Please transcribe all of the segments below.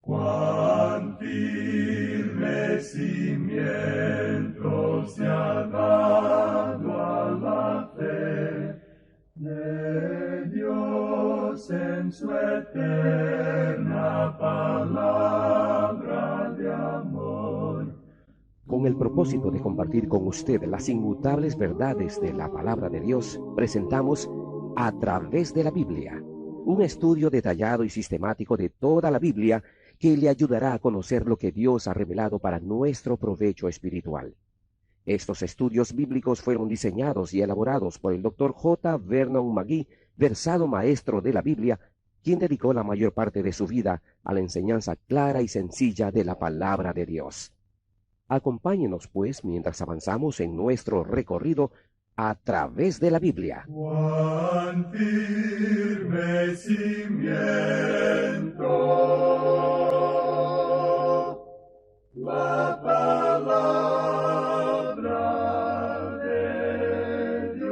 Cuán firme cimiento se ha dado a la fe de Dios en su eterna palabra de amor. Con el propósito de compartir con usted las inmutables verdades de la palabra de Dios, presentamos A través de la Biblia, un estudio detallado y sistemático de toda la Biblia que le ayudará a conocer lo que Dios ha revelado para nuestro provecho espiritual. Estos estudios bíblicos fueron diseñados y elaborados por el Dr. J. Vernon McGee, versado maestro de la Biblia, quien dedicó la mayor parte de su vida a la enseñanza clara y sencilla de la palabra de Dios. Acompáñenos, pues, mientras avanzamos en nuestro recorrido a través de la Biblia. Cuán firme cimiento la palabra de Dios.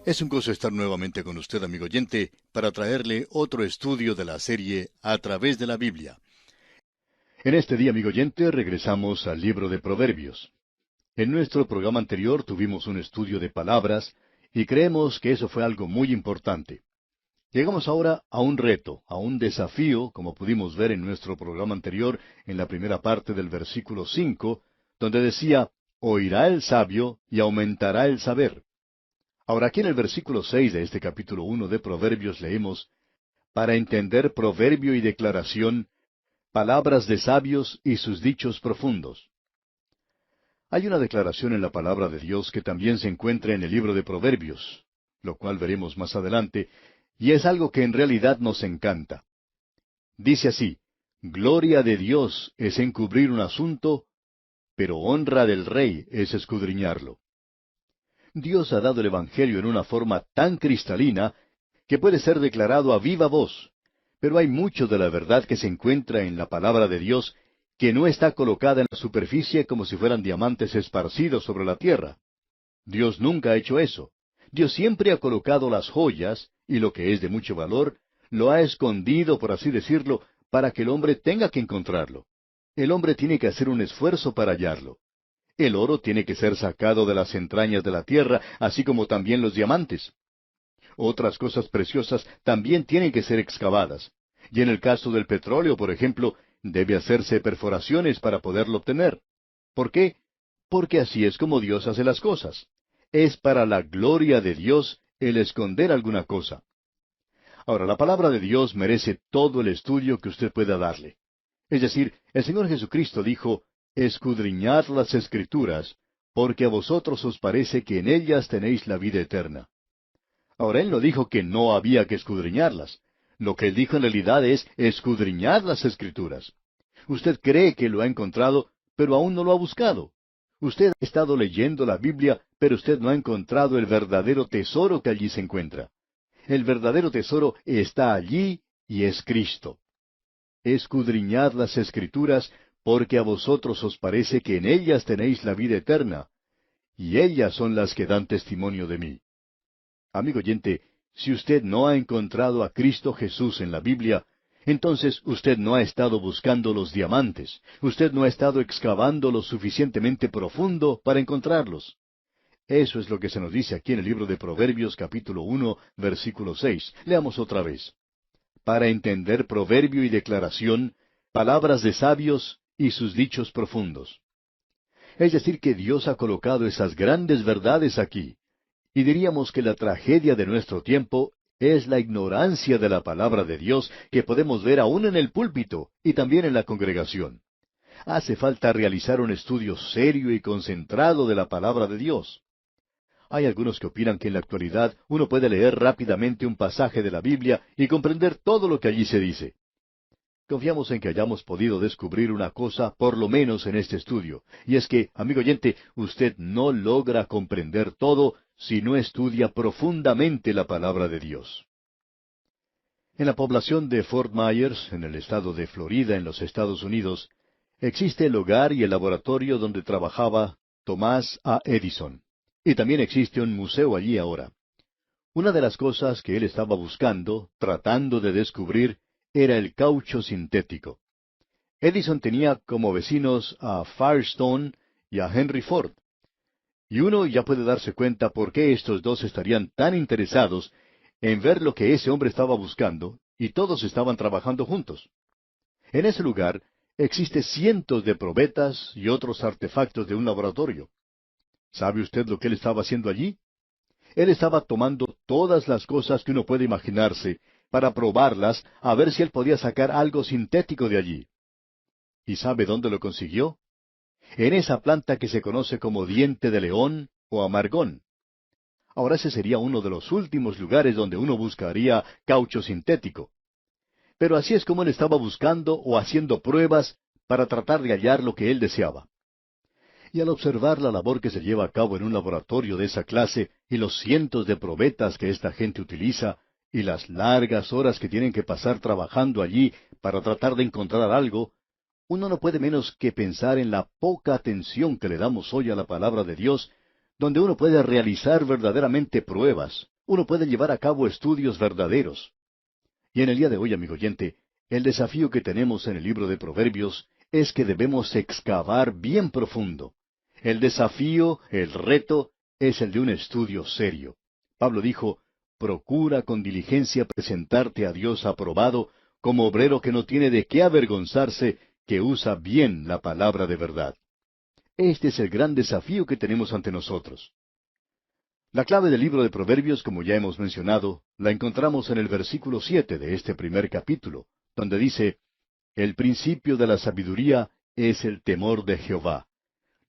Es un gozo estar nuevamente con usted, amigo oyente, para traerle otro estudio de la serie A través de la Biblia. En este día, amigo oyente, regresamos al libro de Proverbios. En nuestro programa anterior tuvimos un estudio de palabras y creemos que eso fue algo muy importante. Llegamos ahora a un reto, a un desafío, como pudimos ver en nuestro programa anterior, en la primera parte del versículo 5, donde decía, oirá el sabio y aumentará el saber. Ahora aquí en el versículo 6 de este capítulo 1 de Proverbios leemos, para entender proverbio y declaración, palabras de sabios y sus dichos profundos. Hay una declaración en la palabra de Dios que también se encuentra en el libro de Proverbios, lo cual veremos más adelante, y es algo que en realidad nos encanta. Dice así, gloria de Dios es encubrir un asunto, pero honra del rey es escudriñarlo. Dios ha dado el Evangelio en una forma tan cristalina que puede ser declarado a viva voz, pero hay mucho de la verdad que se encuentra en la palabra de Dios que no está colocada en la superficie como si fueran diamantes esparcidos sobre la tierra. Dios nunca ha hecho eso. Dios siempre ha colocado las joyas, y lo que es de mucho valor, lo ha escondido, por así decirlo, para que el hombre tenga que encontrarlo. El hombre tiene que hacer un esfuerzo para hallarlo. El oro tiene que ser sacado de las entrañas de la tierra, así como también los diamantes. Otras cosas preciosas también tienen que ser excavadas. Y en el caso del petróleo, por ejemplo, debe hacerse perforaciones para poderlo obtener. ¿Por qué? Porque así es como Dios hace las cosas. Es para la gloria de Dios el esconder alguna cosa. Ahora, la palabra de Dios merece todo el estudio que usted pueda darle. Es decir, el Señor Jesucristo dijo, escudriñad las Escrituras, porque a vosotros os parece que en ellas tenéis la vida eterna. Ahora, Él no dijo que no había que escudriñarlas. Lo que Él dijo en realidad es escudriñad las Escrituras. Usted cree que lo ha encontrado, pero aún no lo ha buscado. Usted ha estado leyendo la Biblia, pero usted no ha encontrado el verdadero tesoro que allí se encuentra. El verdadero tesoro está allí y es Cristo. Escudriñad las Escrituras, porque a vosotros os parece que en ellas tenéis la vida eterna, y ellas son las que dan testimonio de mí. Amigo oyente, si usted no ha encontrado a Cristo Jesús en la Biblia, entonces usted no ha estado buscando los diamantes, usted no ha estado excavando lo suficientemente profundo para encontrarlos. Eso es lo que se nos dice aquí en el libro de Proverbios capítulo 1, versículo 6. Leamos otra vez. Para entender proverbio y declaración, palabras de sabios y sus dichos profundos. Es decir, que Dios ha colocado esas grandes verdades aquí. Y diríamos que la tragedia de nuestro tiempo es la ignorancia de la palabra de Dios que podemos ver aún en el púlpito y también en la congregación. Hace falta realizar un estudio serio y concentrado de la palabra de Dios. Hay algunos que opinan que en la actualidad uno puede leer rápidamente un pasaje de la Biblia y comprender todo lo que allí se dice. Confiamos en que hayamos podido descubrir una cosa, por lo menos en este estudio, y es que, amigo oyente, usted no logra comprender todo si no estudia profundamente la palabra de Dios. En la población de Fort Myers, en el estado de Florida, en los Estados Unidos, existe el hogar y el laboratorio donde trabajaba Thomas A. Edison. Y también existe un museo allí ahora. Una de las cosas que él estaba buscando, tratando de descubrir, era el caucho sintético. Edison tenía como vecinos a Firestone y a Henry Ford. Y uno ya puede darse cuenta por qué estos dos estarían tan interesados en ver lo que ese hombre estaba buscando, y todos estaban trabajando juntos. En ese lugar existe cientos de probetas y otros artefactos de un laboratorio. ¿Sabe usted lo que él estaba haciendo allí? Él estaba tomando todas las cosas que uno puede imaginarse para probarlas a ver si él podía sacar algo sintético de allí. ¿Y sabe dónde lo consiguió? En esa planta que se conoce como diente de león o amargón. Ahora ese sería uno de los últimos lugares donde uno buscaría caucho sintético. Pero así es como él estaba buscando o haciendo pruebas para tratar de hallar lo que él deseaba. Y al observar la labor que se lleva a cabo en un laboratorio de esa clase y los cientos de probetas que esta gente utiliza y las largas horas que tienen que pasar trabajando allí para tratar de encontrar algo, uno no puede menos que pensar en la poca atención que le damos hoy a la palabra de Dios, donde uno puede realizar verdaderamente pruebas, uno puede llevar a cabo estudios verdaderos. Y en el día de hoy, amigo oyente, el desafío que tenemos en el libro de Proverbios es que debemos excavar bien profundo. El desafío, el reto, es el de un estudio serio. Pablo dijo, procura con diligencia presentarte a Dios aprobado, como obrero que no tiene de qué avergonzarse, que usa bien la palabra de verdad. Este es el gran desafío que tenemos ante nosotros. La clave del libro de Proverbios, como ya hemos mencionado, la encontramos en el versículo 7 de este primer capítulo, donde dice, el principio de la sabiduría es el temor de Jehová.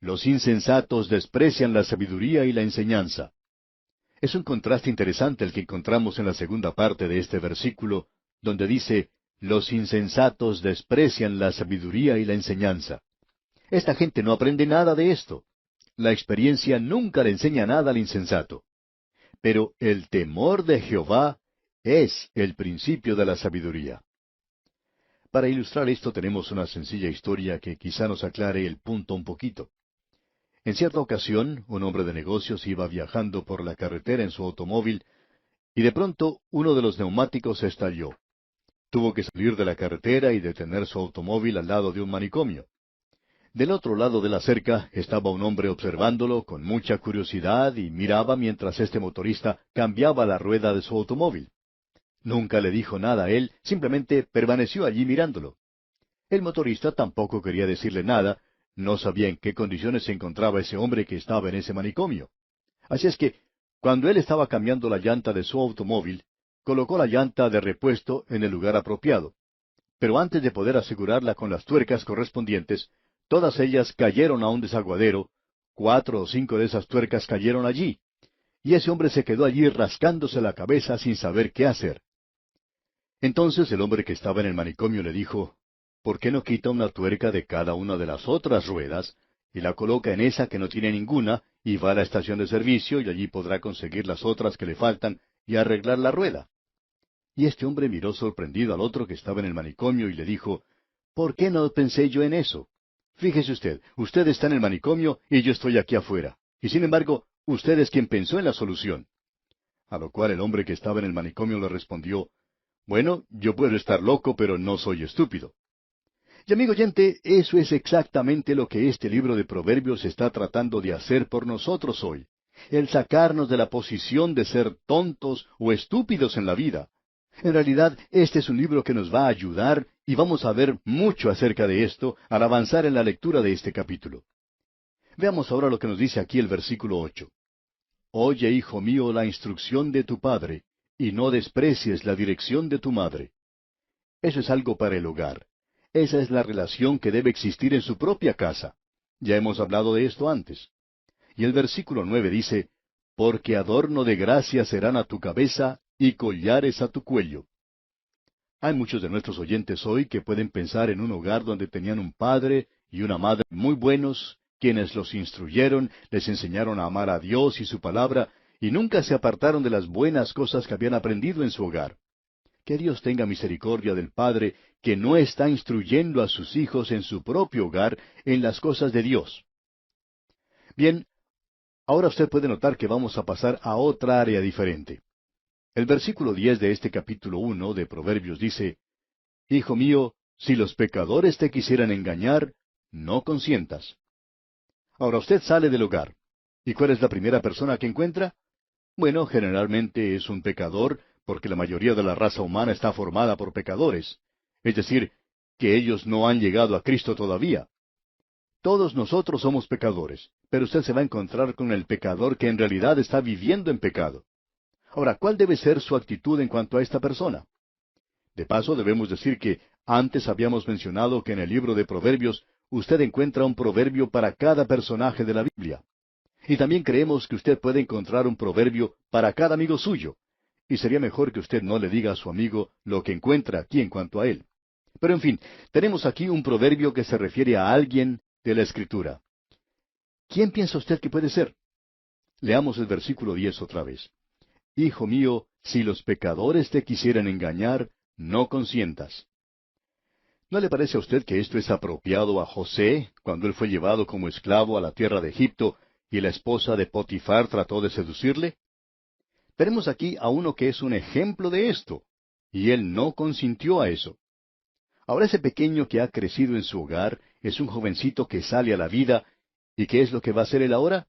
Los insensatos desprecian la sabiduría y la enseñanza. Es un contraste interesante el que encontramos en la segunda parte de este versículo, donde dice, los insensatos desprecian la sabiduría y la enseñanza. Esta gente no aprende nada de esto. La experiencia nunca le enseña nada al insensato. Pero el temor de Jehová es el principio de la sabiduría. Para ilustrar esto tenemos una sencilla historia que quizá nos aclare el punto un poquito. En cierta ocasión, un hombre de negocios iba viajando por la carretera en su automóvil y de pronto uno de los neumáticos estalló. Tuvo que salir de la carretera y detener su automóvil al lado de un manicomio. Del otro lado de la cerca estaba un hombre observándolo con mucha curiosidad y miraba mientras este motorista cambiaba la rueda de su automóvil. Nunca le dijo nada a él, simplemente permaneció allí mirándolo. El motorista tampoco quería decirle nada, no sabía en qué condiciones se encontraba ese hombre que estaba en ese manicomio. Así es que, cuando él estaba cambiando la llanta de su automóvil, colocó la llanta de repuesto en el lugar apropiado. Pero antes de poder asegurarla con las tuercas correspondientes, todas ellas cayeron a un desaguadero, 4 o 5 de esas tuercas cayeron allí, y ese hombre se quedó allí rascándose la cabeza sin saber qué hacer. Entonces el hombre que estaba en el manicomio le dijo, ¿por qué no quita una tuerca de cada una de las otras ruedas y la coloca en esa que no tiene ninguna y va a la estación de servicio y allí podrá conseguir las otras que le faltan y arreglar la rueda? Y este hombre miró sorprendido al otro que estaba en el manicomio y le dijo, ¿por qué no pensé yo en eso? Fíjese usted, usted está en el manicomio y yo estoy aquí afuera. Y sin embargo, usted es quien pensó en la solución. A lo cual el hombre que estaba en el manicomio le respondió, bueno, yo puedo estar loco, pero no soy estúpido. Y amigo oyente, eso es exactamente lo que este libro de Proverbios está tratando de hacer por nosotros hoy. El sacarnos de la posición de ser tontos o estúpidos en la vida. En realidad, este es un libro que nos va a ayudar y vamos a ver mucho acerca de esto al avanzar en la lectura de este capítulo. Veamos ahora lo que nos dice aquí el versículo 8. Oye, hijo mío, la instrucción de tu padre, y no desprecies la dirección de tu madre. Eso es algo para el hogar. Esa es la relación que debe existir en su propia casa. Ya hemos hablado de esto antes. Y el versículo 9 dice, porque adorno de gracia serán a tu cabeza y collares a tu cuello. Hay muchos de nuestros oyentes hoy que pueden pensar en un hogar donde tenían un padre y una madre muy buenos, quienes los instruyeron, les enseñaron a amar a Dios y su palabra, y nunca se apartaron de las buenas cosas que habían aprendido en su hogar. Que Dios tenga misericordia del padre que no está instruyendo a sus hijos en su propio hogar en las cosas de Dios. Bien, ahora usted puede notar que vamos a pasar a otra área diferente. El versículo 10 de este capítulo 1 de Proverbios dice, Hijo mío, si los pecadores te quisieran engañar, no consientas. Ahora usted sale del hogar. ¿Y cuál es la primera persona que encuentra? Bueno, generalmente es un pecador, porque la mayoría de la raza humana está formada por pecadores. Es decir, que ellos no han llegado a Cristo todavía. Todos nosotros somos pecadores, pero usted se va a encontrar con el pecador que en realidad está viviendo en pecado. Ahora, ¿cuál debe ser su actitud en cuanto a esta persona? De paso, debemos decir que antes habíamos mencionado que en el libro de Proverbios usted encuentra un proverbio para cada personaje de la Biblia. Y también creemos que usted puede encontrar un proverbio para cada amigo suyo. Y sería mejor que usted no le diga a su amigo lo que encuentra aquí en cuanto a él. Pero en fin, tenemos aquí un proverbio que se refiere a alguien de la Escritura. ¿Quién piensa usted que puede ser? Leamos el versículo 10 otra vez. Hijo mío, si los pecadores te quisieran engañar, no consientas. ¿No le parece a usted que esto es apropiado a José, cuando él fue llevado como esclavo a la tierra de Egipto y la esposa de Potifar trató de seducirle? Tenemos aquí a uno que es un ejemplo de esto, y él no consintió a eso. Ahora ese pequeño que ha crecido en su hogar es un jovencito que sale a la vida, ¿y qué es lo que va a hacer él ahora?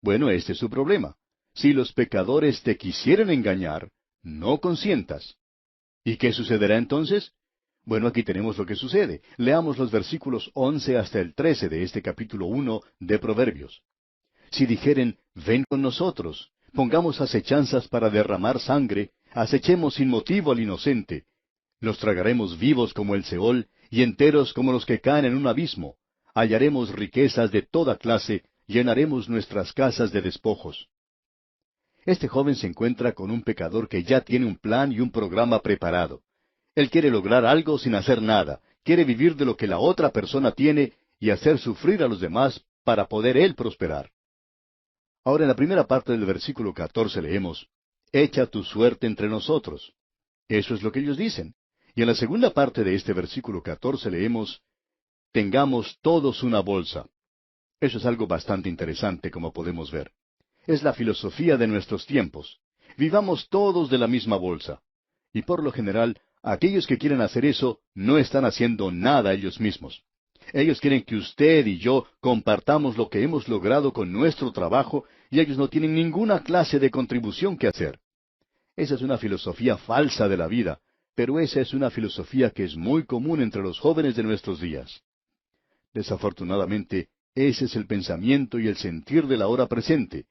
Bueno, este es su problema. Si los pecadores te quisieren engañar, no consientas. ¿Y qué sucederá entonces? Bueno, aquí tenemos lo que sucede. Leamos los versículos 11 hasta el 13 de este capítulo 1 de Proverbios. Si dijeren, ven con nosotros, pongamos acechanzas para derramar sangre, acechemos sin motivo al inocente. Los tragaremos vivos como el Seol, y enteros como los que caen en un abismo. Hallaremos riquezas de toda clase, llenaremos nuestras casas de despojos. Este joven se encuentra con un pecador que ya tiene un plan y un programa preparado. Él quiere lograr algo sin hacer nada, quiere vivir de lo que la otra persona tiene y hacer sufrir a los demás para poder él prosperar. Ahora en la primera parte del versículo 14 leemos, Echa tu suerte entre nosotros. Eso es lo que ellos dicen. Y en la segunda parte de este versículo 14 leemos, Tengamos todos una bolsa. Eso es algo bastante interesante, como podemos ver. Es la filosofía de nuestros tiempos. Vivamos todos de la misma bolsa. Y por lo general, aquellos que quieren hacer eso no están haciendo nada ellos mismos. Ellos quieren que usted y yo compartamos lo que hemos logrado con nuestro trabajo y ellos no tienen ninguna clase de contribución que hacer. Esa es una filosofía falsa de la vida, pero esa es una filosofía que es muy común entre los jóvenes de nuestros días. Desafortunadamente, ese es el pensamiento y el sentir de la hora presente.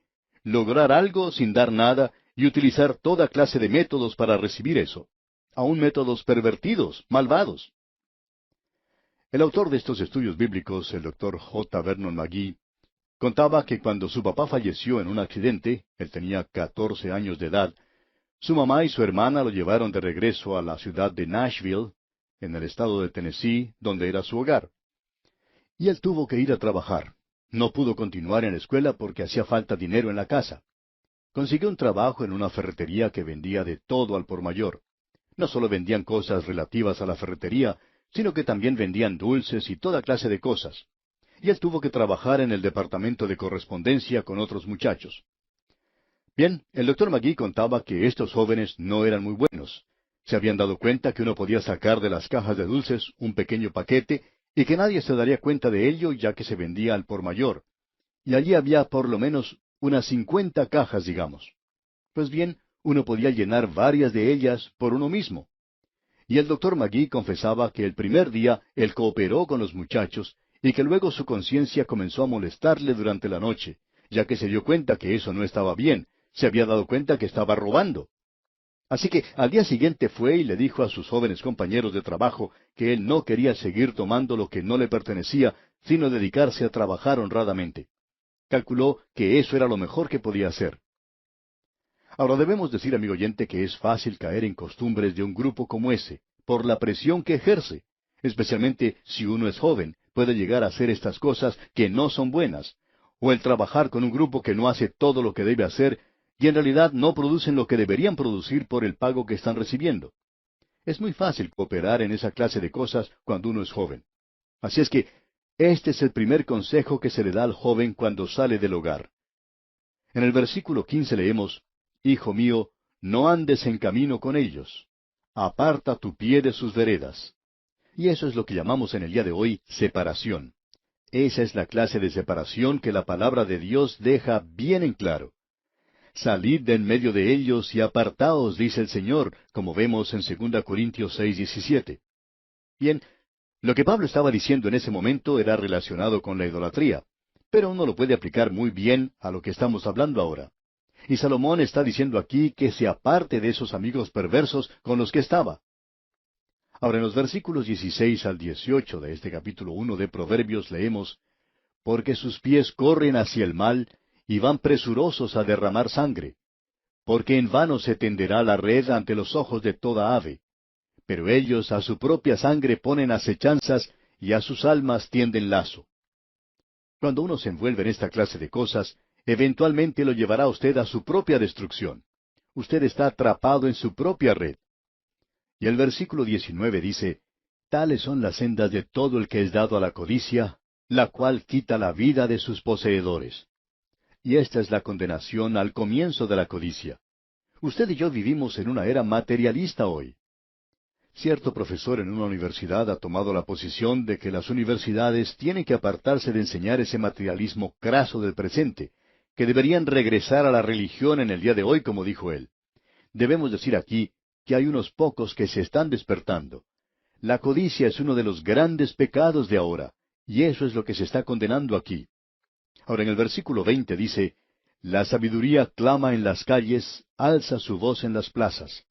Lograr algo sin dar nada y utilizar toda clase de métodos para recibir eso. Aún métodos pervertidos, malvados. El autor de estos estudios bíblicos, el Dr. J. Vernon McGee, contaba que cuando su papá falleció en un accidente, él tenía 14 años de edad, su mamá y su hermana lo llevaron de regreso a la ciudad de Nashville, en el estado de Tennessee, donde era su hogar. Y él tuvo que ir a trabajar. No pudo continuar en la escuela porque hacía falta dinero en la casa. Consiguió un trabajo en una ferretería que vendía de todo al por mayor. No solo vendían cosas relativas a la ferretería, sino que también vendían dulces y toda clase de cosas. Y él tuvo que trabajar en el departamento de correspondencia con otros muchachos. Bien, el Dr. McGee contaba que estos jóvenes no eran muy buenos. Se habían dado cuenta que uno podía sacar de las cajas de dulces un pequeño paquete y que nadie se daría cuenta de ello ya que se vendía al por mayor. Y allí había por lo menos unas 50 cajas, digamos. Pues bien, uno podía llenar varias de ellas por uno mismo. Y el Dr. McGee confesaba que el primer día él cooperó con los muchachos y que luego su conciencia comenzó a molestarle durante la noche, ya que se dio cuenta que eso no estaba bien, se había dado cuenta que estaba robando. Así que al día siguiente fue y le dijo a sus jóvenes compañeros de trabajo que él no quería seguir tomando lo que no le pertenecía, sino dedicarse a trabajar honradamente. Calculó que eso era lo mejor que podía hacer. Ahora debemos decir, amigo oyente, que es fácil caer en costumbres de un grupo como ese, por la presión que ejerce. Especialmente si uno es joven, puede llegar a hacer estas cosas que no son buenas, o el trabajar con un grupo que no hace todo lo que debe hacer, y en realidad no producen lo que deberían producir por el pago que están recibiendo. Es muy fácil cooperar en esa clase de cosas cuando uno es joven. Así es que este es el primer consejo que se le da al joven cuando sale del hogar. En el versículo 15 leemos, Hijo mío, No andes en camino con ellos. Aparta tu pie de sus veredas. Y eso es lo que llamamos en el día de hoy separación. Esa es la clase de separación que la palabra de Dios deja bien en claro. Salid de en medio de ellos y apartaos, dice el Señor, como vemos en 2 Corintios 6:17. Bien, lo que Pablo estaba diciendo en ese momento era relacionado con la idolatría, pero uno lo puede aplicar muy bien a lo que estamos hablando ahora. Y Salomón está diciendo aquí que se aparte de esos amigos perversos con los que estaba. Ahora, en los versículos 16 al 18 de este capítulo 1 de Proverbios leemos, porque sus pies corren hacia el mal, y van presurosos a derramar sangre. Porque en vano se tenderá la red ante los ojos de toda ave. Pero ellos a su propia sangre ponen acechanzas, y a sus almas tienden lazo. Cuando uno se envuelve en esta clase de cosas, eventualmente lo llevará a usted a su propia destrucción. Usted está atrapado en su propia red. Y el versículo 19 dice, tales son las sendas de todo el que es dado a la codicia, la cual quita la vida de sus poseedores. Y esta es la condenación al comienzo de la codicia. Usted y yo vivimos en una era materialista hoy. Cierto profesor en una universidad ha tomado la posición de que las universidades tienen que apartarse de enseñar ese materialismo craso del presente, que deberían regresar a la religión en el día de hoy, como dijo él. Debemos decir aquí que hay unos pocos que se están despertando. La codicia es uno de los grandes pecados de ahora, y eso es lo que se está condenando aquí. Ahora en el versículo 20 dice, la sabiduría clama en las calles, alza su voz en las plazas.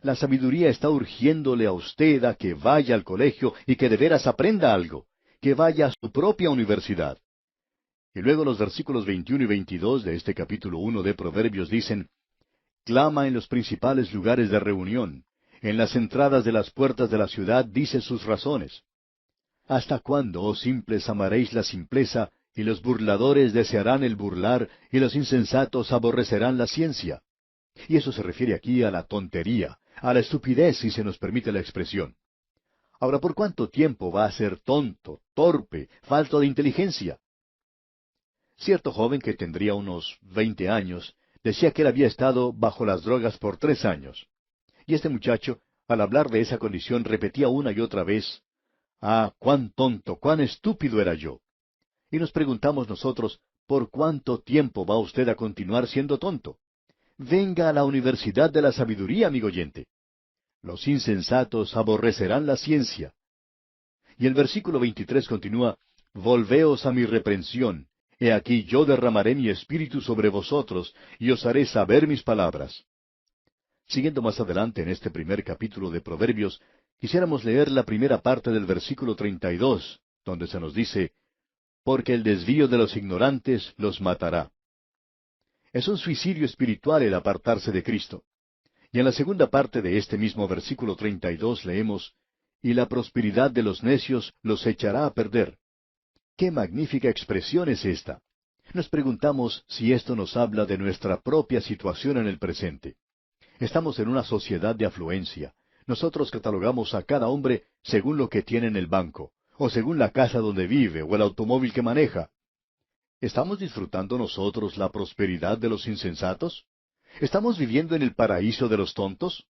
La sabiduría está urgiéndole a usted a que vaya al colegio y que de veras aprenda algo, que vaya a su propia universidad. Y luego los versículos 21 y 22 de este capítulo 1 de Proverbios dicen, clama en los principales lugares de reunión, en las entradas de las puertas de la ciudad dice sus razones. ¿Hasta cuándo, oh simples, amaréis la simpleza, y los burladores desearán el burlar, y los insensatos aborrecerán la ciencia? Y eso se refiere aquí a la tontería, a la estupidez, si se nos permite la expresión. Ahora, ¿por cuánto tiempo va a ser tonto, torpe, falto de inteligencia? Cierto joven que tendría unos 20 años, decía que él había estado bajo las drogas por 3 años. Y este muchacho, al hablar de esa condición, repetía una y otra vez, «Ah, cuán tonto, cuán estúpido era yo». Y nos preguntamos nosotros, ¿por cuánto tiempo va usted a continuar siendo tonto? Venga a la universidad de la sabiduría, amigo oyente. Los insensatos aborrecerán la ciencia. Y el versículo 23 continúa, «Volveos a mi reprensión. He aquí yo derramaré mi espíritu sobre vosotros, y os haré saber mis palabras». Siguiendo más adelante en este primer capítulo de Proverbios, quisiéramos leer la primera parte del versículo 32, donde se nos dice, «Porque el desvío de los ignorantes los matará». Es un suicidio espiritual el apartarse de Cristo. Y en la segunda parte de este mismo versículo 32 leemos, «Y la prosperidad de los necios los echará a perder». ¡Qué magnífica expresión es esta! Nos preguntamos si esto nos habla de nuestra propia situación en el presente. Estamos en una sociedad de afluencia. Nosotros catalogamos a cada hombre según lo que tiene en el banco, o según la casa donde vive, o el automóvil que maneja. ¿Estamos disfrutando nosotros la prosperidad de los insensatos? ¿Estamos viviendo en el paraíso de los tontos?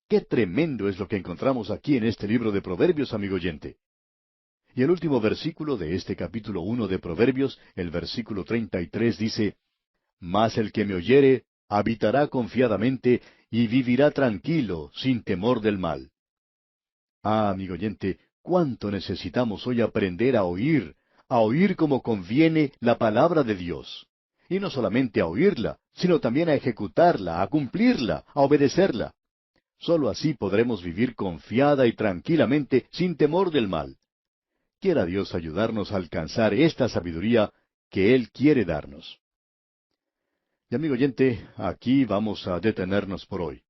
¡Qué tremendo es lo que encontramos aquí en este libro de Proverbios, amigo oyente! Y el último versículo de este capítulo 1 de Proverbios, el versículo 33, dice, «Mas el que me oyere habitará confiadamente y vivirá tranquilo, sin temor del mal». Ah, amigo oyente, cuánto necesitamos hoy aprender a oír como conviene la palabra de Dios. Y no solamente a oírla, sino también a ejecutarla, a cumplirla, a obedecerla. Solo así podremos vivir confiada y tranquilamente, sin temor del mal. Quiera Dios ayudarnos a alcanzar esta sabiduría que Él quiere darnos. Y amigo oyente, aquí vamos a detenernos por hoy.